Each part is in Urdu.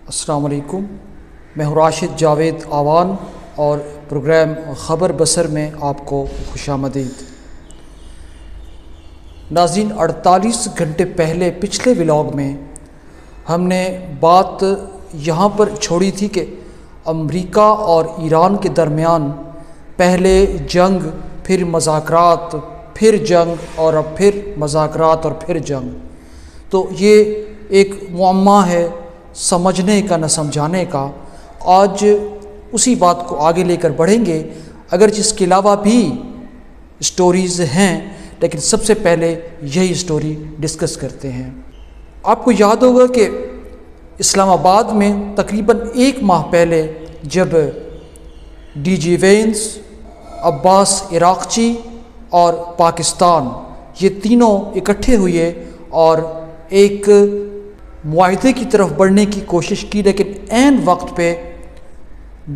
السلام علیکم، میں ہوں راشد جاوید آوان اور پروگرام خبر بصر میں آپ کو خوش آمدید۔ ناظرین، 48 گھنٹے پہلے پچھلے ولاگ میں ہم نے بات یہاں پر چھوڑی تھی کہ امریکہ اور ایران کے درمیان پہلے جنگ، پھر مذاکرات، پھر جنگ اور اب پھر مذاکرات اور پھر جنگ۔ تو یہ ایک معمہ ہے سمجھنے کا نہ سمجھانے کا۔ آج اسی بات کو آگے لے کر بڑھیں گے، اگرچہ اس کے علاوہ بھی سٹوریز ہیں، لیکن سب سے پہلے یہی سٹوری ڈسکس کرتے ہیں۔ آپ کو یاد ہوگا کہ اسلام آباد میں تقریباً 1 ماہ پہلے جب ڈی جی وینس، عباس عراقچی اور پاکستان یہ تینوں اکٹھے ہوئے اور ایک معاہدے کی طرف بڑھنے کی کوشش کی، لیکن عین وقت پہ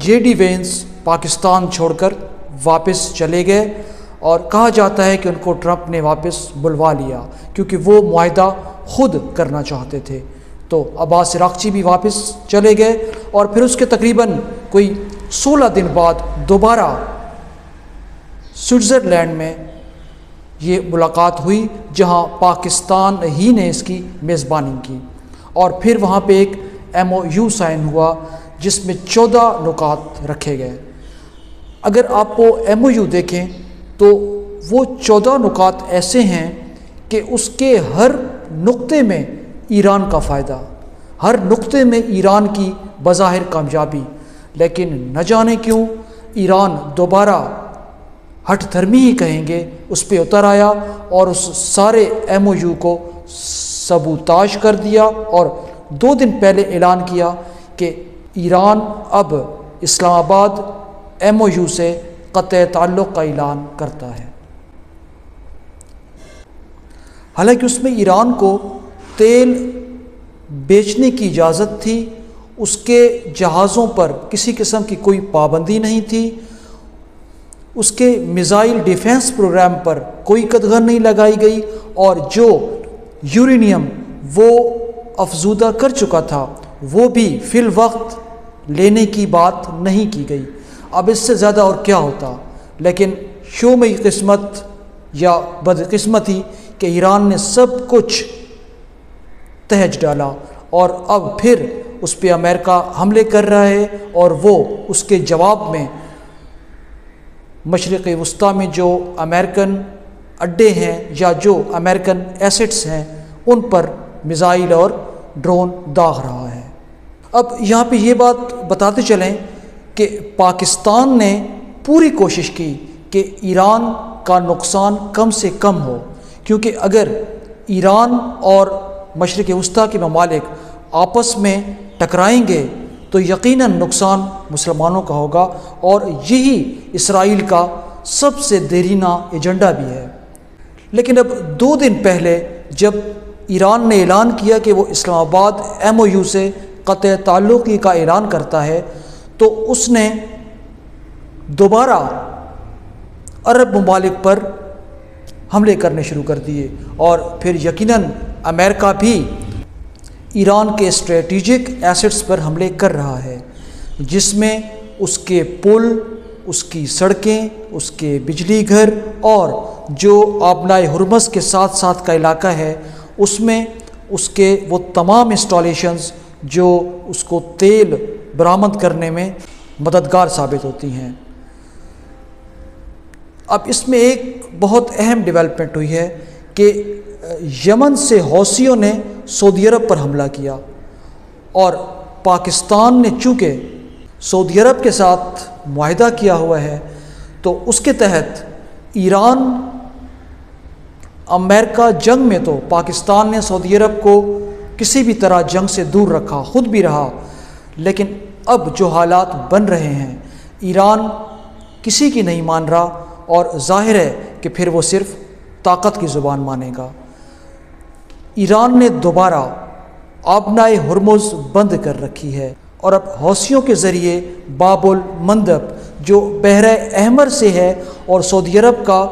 جے ڈی وینس پاکستان چھوڑ کر واپس چلے گئے، اور کہا جاتا ہے کہ ان کو ٹرمپ نے واپس بلوا لیا کیونکہ وہ معاہدہ خود کرنا چاہتے تھے۔ تو عباس عراقچی بھی واپس چلے گئے اور پھر اس کے تقریباً کوئی 16 دن بعد دوبارہ سوئٹزرلینڈ میں یہ ملاقات ہوئی، جہاں پاکستان ہی نے اس کی میزبانی کی، اور پھر وہاں پہ ایک ایم او یو سائن ہوا جس میں 14 نکات رکھے گئے۔ اگر آپ وہ ایم او یو دیکھیں تو وہ 14 نکات ایسے ہیں کہ اس کے ہر نقطے میں ایران کا فائدہ، ہر نقطے میں ایران کی بظاہر کامیابی، لیکن نہ جانے کیوں ایران دوبارہ ہٹ دھرمی ہی کہیں گے، اس پہ اتر آیا اور اس سارے ایم او یو کو سبوتاژ کر دیا، اور 2 دن پہلے اعلان کیا کہ ایران اب اسلام آباد ایم او یو سے قطع تعلق کا اعلان کرتا ہے۔ حالانکہ اس میں ایران کو تیل بیچنے کی اجازت تھی، اس کے جہازوں پر کسی قسم کی کوئی پابندی نہیں تھی، اس کے میزائل ڈیفنس پروگرام پر کوئی قدغن نہیں لگائی گئی، اور جو یورینیم وہ افزودہ کر چکا تھا وہ بھی فی الوقت لینے کی بات نہیں کی گئی۔ اب اس سے زیادہ اور کیا ہوتا، لیکن شومی قسمت یا بدقسمتی کہ ایران نے سب کچھ تہج ڈالا، اور اب پھر اس پہ امریکہ حملے کر رہا ہے، اور وہ اس کے جواب میں مشرق وسطیٰ میں جو امریکن اڈے ہیں یا جو امریکن ایسٹس ہیں ان پر میزائل اور ڈرون داغ رہا ہے۔ اب یہاں پہ یہ بات بتاتے چلیں کہ پاکستان نے پوری کوشش کی کہ ایران کا نقصان کم سے کم ہو، کیونکہ اگر ایران اور مشرق وسطیٰ کے ممالک آپس میں ٹکرائیں گے تو یقیناً نقصان مسلمانوں کا ہوگا، اور یہی اسرائیل کا سب سے دیرینہ ایجنڈا بھی ہے۔ لیکن اب 2 دن پہلے جب ایران نے اعلان کیا کہ وہ اسلام آباد ایم او یو سے قطع تعلقی کا اعلان کرتا ہے، تو اس نے دوبارہ عرب ممالک پر حملے کرنے شروع کر دیے، اور پھر یقیناً امریکہ بھی ایران کے اسٹریٹجک ایسٹس پر حملے کر رہا ہے، جس میں اس کے پل، اس کی سڑکیں، اس کے بجلی گھر، اور جو آبنائے ہرمز کے ساتھ ساتھ کا علاقہ ہے اس میں اس کے وہ تمام انسٹالیشنز جو اس کو تیل برآمد کرنے میں مددگار ثابت ہوتی ہیں۔ اب اس میں ایک بہت اہم ڈیولپمنٹ ہوئی ہے کہ یمن سے حوثیوں نے سعودی عرب پر حملہ کیا، اور پاکستان نے چونکہ سعودی عرب کے ساتھ معاہدہ کیا ہوا ہے تو اس کے تحت ایران امریکہ جنگ میں تو پاکستان نے سعودی عرب کو کسی بھی طرح جنگ سے دور رکھا، خود بھی رہا، لیکن اب جو حالات بن رہے ہیں ایران کسی کی نہیں مان رہا، اور ظاہر ہے کہ پھر وہ صرف طاقت کی زبان مانے گا۔ ایران نے دوبارہ آبنائے ہرمز بند کر رکھی ہے، اور اب حوثیوں کے ذریعے باب المندب جو بحر احمر سے ہے، اور سعودی عرب کا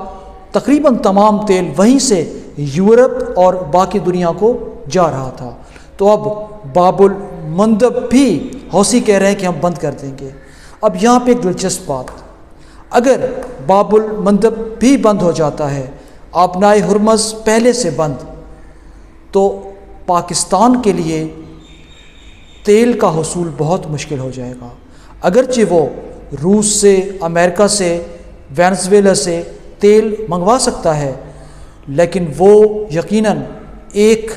تقریباً تمام تیل وہیں سے یورپ اور باقی دنیا کو جا رہا تھا، تو اب باب المندب بھی حوثی کہہ رہے ہیں کہ ہم بند کر دیں گے۔ اب یہاں پہ ایک دلچسپ بات، اگر باب المندب بھی بند ہو جاتا ہے، آبنائے ہرمز پہلے سے بند، تو پاکستان کے لیے تیل کا حصول بہت مشکل ہو جائے گا۔ اگرچہ وہ روس سے، امریکہ سے، وینزویلا سے تیل منگوا سکتا ہے، لیکن وہ یقیناً 1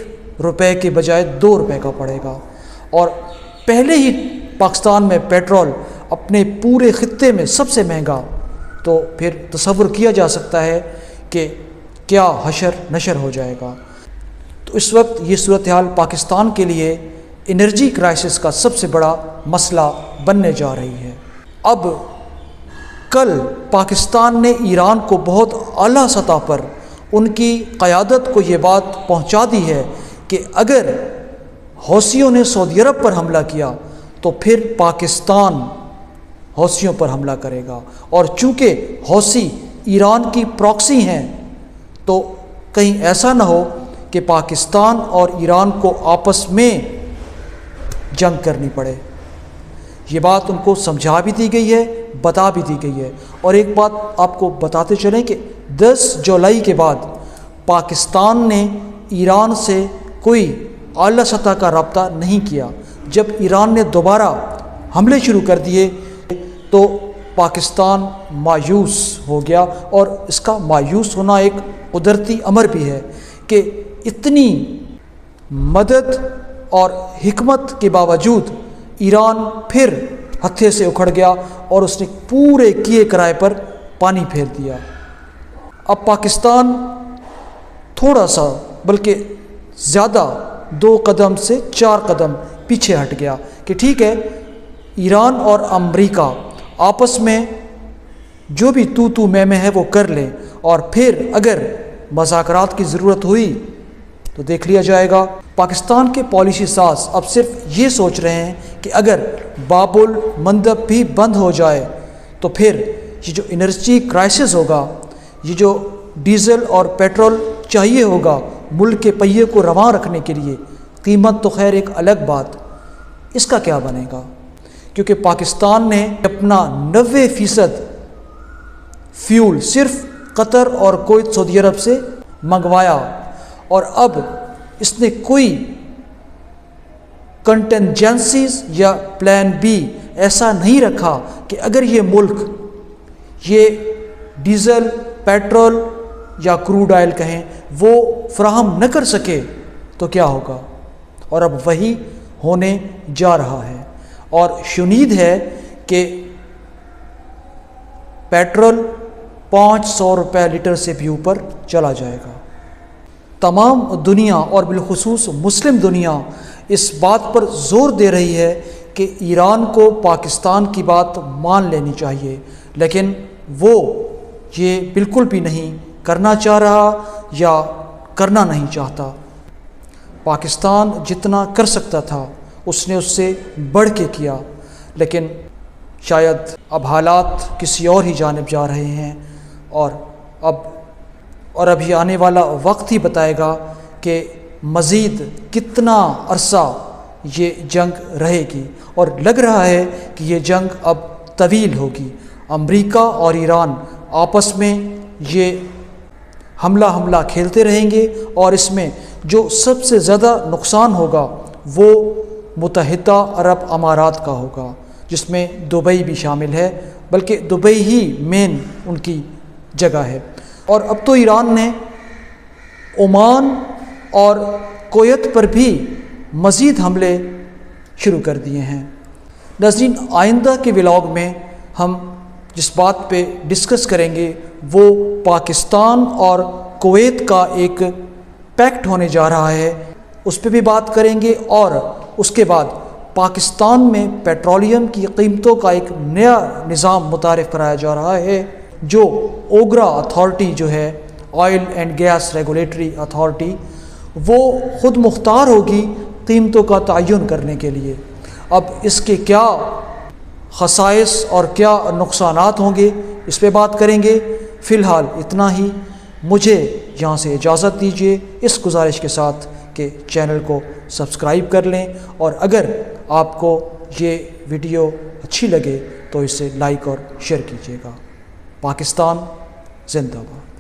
روپے کے بجائے 2 روپے کا پڑے گا، اور پہلے ہی پاکستان میں پیٹرول اپنے پورے خطے میں سب سے مہنگا، تو پھر تصور کیا جا سکتا ہے کہ کیا حشر نشر ہو جائے گا۔ تو اس وقت یہ صورتحال پاکستان کے لیے انرجی کرائسس کا سب سے بڑا مسئلہ بننے جا رہی ہے۔ اب کل پاکستان نے ایران کو بہت اعلیٰ سطح پر ان کی قیادت کو یہ بات پہنچا دی ہے کہ اگر حوثیوں نے سعودی عرب پر حملہ کیا تو پھر پاکستان حوثیوں پر حملہ کرے گا، اور چونکہ حوثی ایران کی پراکسی ہیں تو کہیں ایسا نہ ہو کہ پاکستان اور ایران کو آپس میں جنگ کرنی پڑے۔ یہ بات ان کو سمجھا بھی دی گئی ہے، بتا بھی دی گئی ہے۔ اور ایک بات آپ کو بتاتے چلیں کہ 10 جولائی کے بعد پاکستان نے ایران سے کوئی اعلیٰ سطح کا رابطہ نہیں کیا۔ جب ایران نے دوبارہ حملے شروع کر دیے تو پاکستان مایوس ہو گیا، اور اس کا مایوس ہونا ایک قدرتی امر بھی ہے کہ اتنی مدد اور حکمت کے باوجود ایران پھر ہتھے سے اکھڑ گیا اور اس نے پورے کیے کرائے پر پانی پھیر دیا۔ اب پاکستان تھوڑا سا بلکہ زیادہ 2 قدم سے 4 قدم پیچھے ہٹ گیا کہ ٹھیک ہے، ایران اور امریکہ آپس میں جو بھی تو میں ہے وہ کر لیں، اور پھر اگر مذاکرات کی ضرورت ہوئی تو دیکھ لیا جائے گا۔ پاکستان کے پالیسی ساز اب صرف یہ سوچ رہے ہیں کہ اگر باب المندب بھی بند ہو جائے تو پھر یہ جو انرجی کرائسس ہوگا، یہ جو ڈیزل اور پیٹرول چاہیے ہوگا ملک کے پہیے کو رواں رکھنے کے لیے، قیمت تو خیر ایک الگ بات، اس کا کیا بنے گا؟ کیونکہ پاکستان نے اپنا 90% فیول صرف قطر اور کویت، سعودی عرب سے منگوایا، اور اب اس نے کوئی کنٹینجنسیز یا پلان بی ایسا نہیں رکھا کہ اگر یہ ملک یہ ڈیزل، پیٹرول یا کروڈ آئل کہیں وہ فراہم نہ کر سکے تو کیا ہوگا، اور اب وہی ہونے جا رہا ہے۔ اور شنید ہے کہ پیٹرول 500 روپے لیٹر سے بھی اوپر چلا جائے گا۔ تمام دنیا اور بالخصوص مسلم دنیا اس بات پر زور دے رہی ہے کہ ایران کو پاکستان کی بات مان لینی چاہیے، لیکن وہ یہ بالکل بھی نہیں کرنا چاہ رہا یا کرنا نہیں چاہتا۔ پاکستان جتنا کر سکتا تھا اس نے اس سے بڑھ کے کیا، لیکن شاید اب حالات کسی اور ہی جانب جا رہے ہیں، اور ابھی آنے والا وقت ہی بتائے گا کہ مزید کتنا عرصہ یہ جنگ رہے گی، اور لگ رہا ہے کہ یہ جنگ اب طویل ہوگی۔ امریکہ اور ایران آپس میں یہ حملہ کھیلتے رہیں گے، اور اس میں جو سب سے زیادہ نقصان ہوگا وہ متحدہ عرب امارات کا ہوگا، جس میں دبئی بھی شامل ہے، بلکہ دبئی ہی مین ان کی جگہ ہے۔ اور اب تو ایران نے عمان اور کویت پر بھی مزید حملے شروع کر دیے ہیں۔ ناظرین، آئندہ کے ولاگ میں ہم جس بات پہ ڈسکس کریں گے وہ پاکستان اور کویت کا ایک پیکٹ ہونے جا رہا ہے، اس پہ بھی بات کریں گے، اور اس کے بعد پاکستان میں پیٹرولیم کی قیمتوں کا ایک نیا نظام متعارف کرایا جا رہا ہے، جو اوگرا اتھارٹی جو ہے، oil and gas regulatory authority, وہ خود مختار ہوگی قیمتوں کا تعین کرنے کے لیے۔ اب اس کے کیا خصائص اور کیا نقصانات ہوں گے اس پہ بات کریں گے۔ فی الحال اتنا ہی، مجھے یہاں سے اجازت دیجیے اس گزارش کے ساتھ کہ چینل کو سبسکرائب کر لیں، اور اگر آپ کو یہ ویڈیو اچھی لگے تو اسے لائک اور شیئر کیجیے گا۔ پاکستان زندہ باد۔